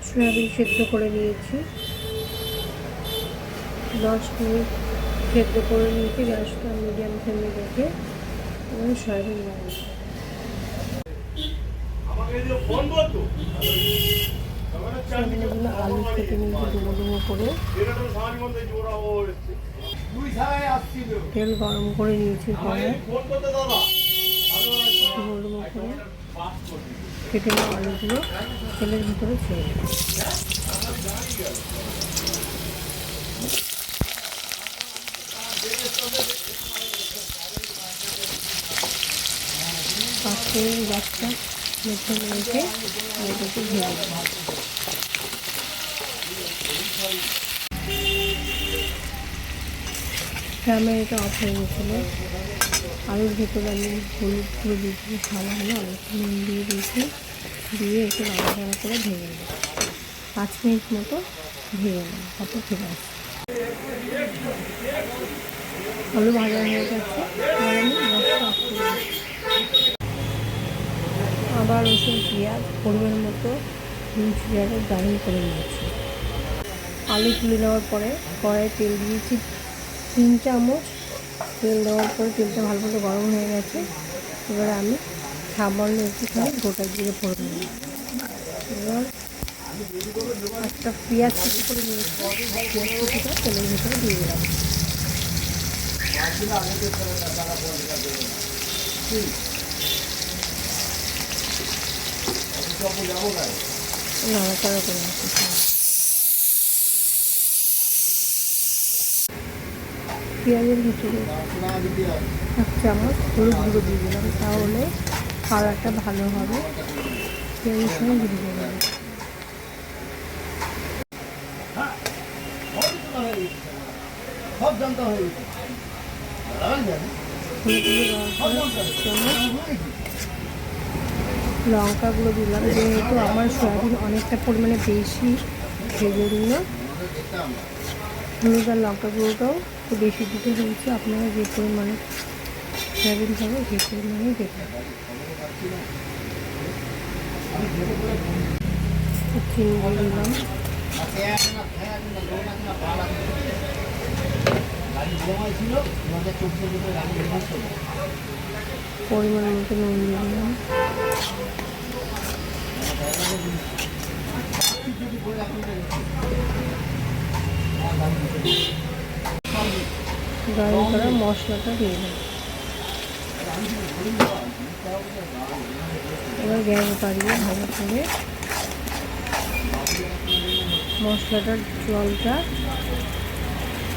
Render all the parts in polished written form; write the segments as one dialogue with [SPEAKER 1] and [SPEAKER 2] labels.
[SPEAKER 1] Soybean সেদ্ধ করে নিয়েছি, 10 মিনিট সেদ্ধ করে নিয়েছি। গ্যাসটা মিডিয়াম ফ্লেমে রেখে এবং সয়াবিন রান্না সয়াবিনগুলো আলু কেটে নিয়েছি ডুমো ডুমো করে। তেল গরম করে নিয়েছি, কড়াই ডুমো ডুমো করে কেটে নেওয়া আলুগুলো তেলের ভিতরে ছেড়ে দেবো। পাঁচ মিনিট গ্যাসটা মেখে রেখে আলুটাকে ভেজে দেবো। ক্যামেরাটা অফ হয়ে গেছিলো। আলুর ভেতরে আমি হলুদ গুঁড়ো দিয়ে খাওয়া হলো, অনেক নুন দিয়ে দিয়েছি, দিয়ে একটু নাড়াচাড়া করে ভেজে নেব। 5 মিনিট মতো ভেজে নেব, তারপর ফিরে আসছি। আলু ভাজা হয়ে গেছে, আর আমি গ্যাসটা অফ করে দিচ্ছি। আবার রসুন পেঁয়াজ পরিমাণ মতো জিরাটা গ্রাইন্ড করে নিয়েছি। আলু তুলে নেওয়ার পরে কড়াইয়ে তেল দিয়েছি 3 চামচ। তেল দেওয়ার পরে তেলটা ভালো মতো গরম হয়ে গেছে। এবারে আমি সামান্য একটুখানি গোটা জিরে ফোড়ন দিই। এবার একটা পেঁয়াজ কুচি করে নিয়েছি, পেঁয়াজ কুচিটা তেলের ভিতরে দিয়ে দিলাম। নাড়াচাড়া করে নিচ্ছি। পেঁয়াজের ভিতরে 1 চামচ হলুদ গুঁড়ো দিয়ে দিলাম, তাহলে কালারটা ভালো হবে। পেঁয়াজের সঙ্গে ভেজে দেবেন। লঙ্কাগুলো দিলাম, যেহেতু আমার সয়াবিন অনেকটা পরিমাণে বেশি, সেই জন্য হলুদ আর লঙ্কা গুঁড়োটাও একটু বেশি দিতে হয়েছে। আপনারা যে পরিমাণে সয়াবিন খাবে সেই পরিমাণেই দেবেন। চিনি দিয়ে দিলাম, পরিমাণ মতো নুন দিয়ে দিলাম, গরম করা মশলাটা দিয়ে দিলাম। এবার গ্যাস বাড়িয়ে ভালো করে মশলাটার জলটা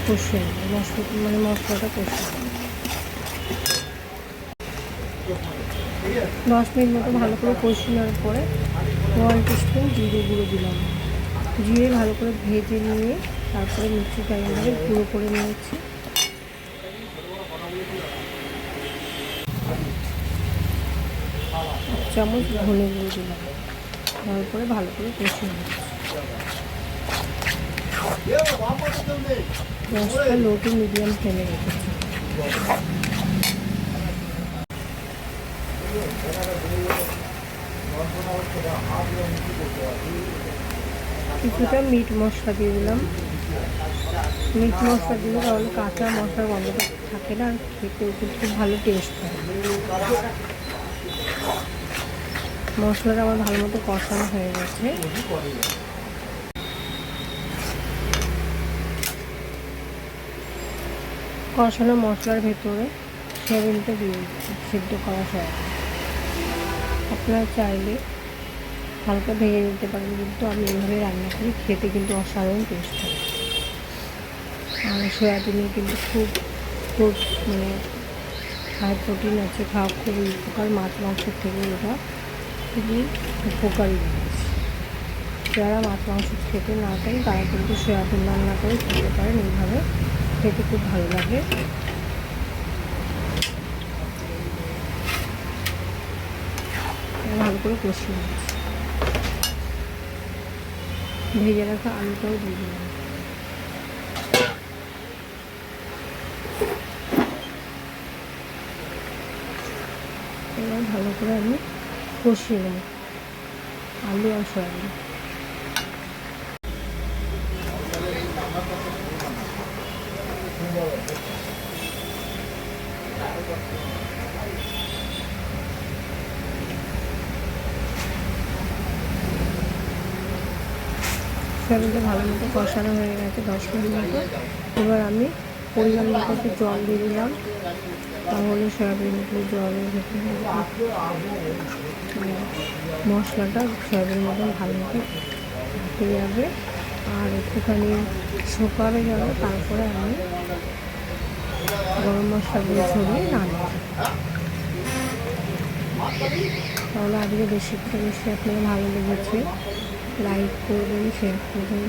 [SPEAKER 1] কষে নেব। মশলাটা কষে নেব। 10 মিনিট মতো ভালো করে কষিয়ে নেওয়ার পরে 1 টিস্পুন জিরে গুঁড়ো দিলাম। জিরে ভালো করে ভেজে নিয়ে তারপরে মিক্সি গ্রাইন্ডারে গুঁড়ো করে নিয়েছি। 1 চামচ ধনে গুঁড়ো দিলাম, তারপরে ভালো করে কষিয়ে নিচ্ছি। গ্যাসটা লো টু মিডিয়াম ফ্লেমে রেখেছি। কিছুটা মিট মশলা দিয়ে দিলাম। মিট মশলা দিলে তাহলে কাঁচা মশলার গন্ধটা থাকে না, খেতেও কিন্তু খুব ভালো টেস্ট হয়। মশলাটা আমার ভালো মতো কষানো হয়ে গেছে। কষানো মশলার ভেতরে সয়াবিনটা দিয়ে দিচ্ছি, সিদ্ধ করা সয়াবিন। আপনারা চাইলে হালকা ভেজে নিতে পারেন, কিন্তু আমি এইভাবে রান্না করি, খেতে কিন্তু অসাধারণ টেস্ট হয়। আর সয়াবিনে কিন্তু খুব হাই প্রোটিন আছে, খাওয়া খুবই উপকার। মাছ মাংসের থেকে এটা খুবই উপকারী জিনিস। যারা মাছ মাংস খেতে না চান তারা কিন্তু সয়াবিন রান্না করে খেতে পারেন। এইভাবে খেতে খুব ভালো লাগে। ভালো করে কষিয়ে নিচ্ছি। ভেজে রাখা আলুটাও দিয়ে দিলাম। এবার ভালো করে আমি কষিয়ে নেব। আলু আর সয়াবিন। সয়াবিনটা ভালো মতো কষানো হয়ে গেছে 10 মিনিট মতো। এবার আমি পরিমাণ মতো একটু জল দিয়ে দিলাম, তাহলে সয়াবিনগুলো জলের ভেতরে মশলাটা সয়াবিনের মতন ভালো মতো হয়ে যাবে। আর একটুখানি শুকানো গেল, তারপরে আমি গরম মশলাগুলো ছড়িয়ে নাড়ব। তাহলে আজকে রেসিপিটা বেশি আপনার ভালো লেগেছে, লাইক করবেন, শেয়ার করবেন।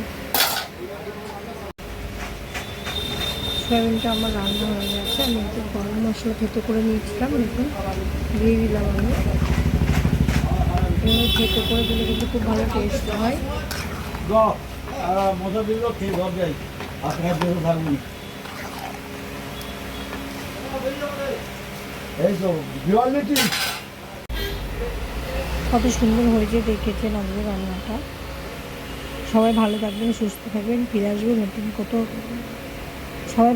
[SPEAKER 1] সয়াবিনটা আমার রান্না হয়ে গেছে। আমি একটু গরম মশলা থেতো করে নিয়েছিলাম, দেখুন দিয়ে দিলাম আমি। এভাবে থেতো করে দিলে কিন্তু খুব ভালো টেস্ট হয়।
[SPEAKER 2] মজা দিল খেয়ে ঘর যাই, আপনার দেহ থাকবেন। এই তো বিওয়ালিটি
[SPEAKER 1] কত সুন্দর হয়েছে দেখেছেন আজকে রান্নাটা। সবাই ভালো থাকবেন, সুস্থ থাকবেন, ফিরে আসবেন নতুন কত। সবাই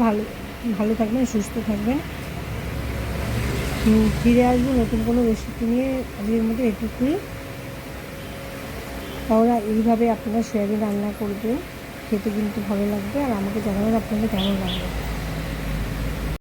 [SPEAKER 1] ভালো থাকবেন, সুস্থ থাকবেন, ফিরে আসবো নতুন কোনো রেসিপি নিয়ে। আজকের মধ্যে এটুকুই। তাহলে এইভাবে আপনারা সয়াবিন রান্না করবেন, খেতে কিন্তু ভালো লাগবে। আর আমাকে জানাবেন আপনাদের কেমন লাগবে।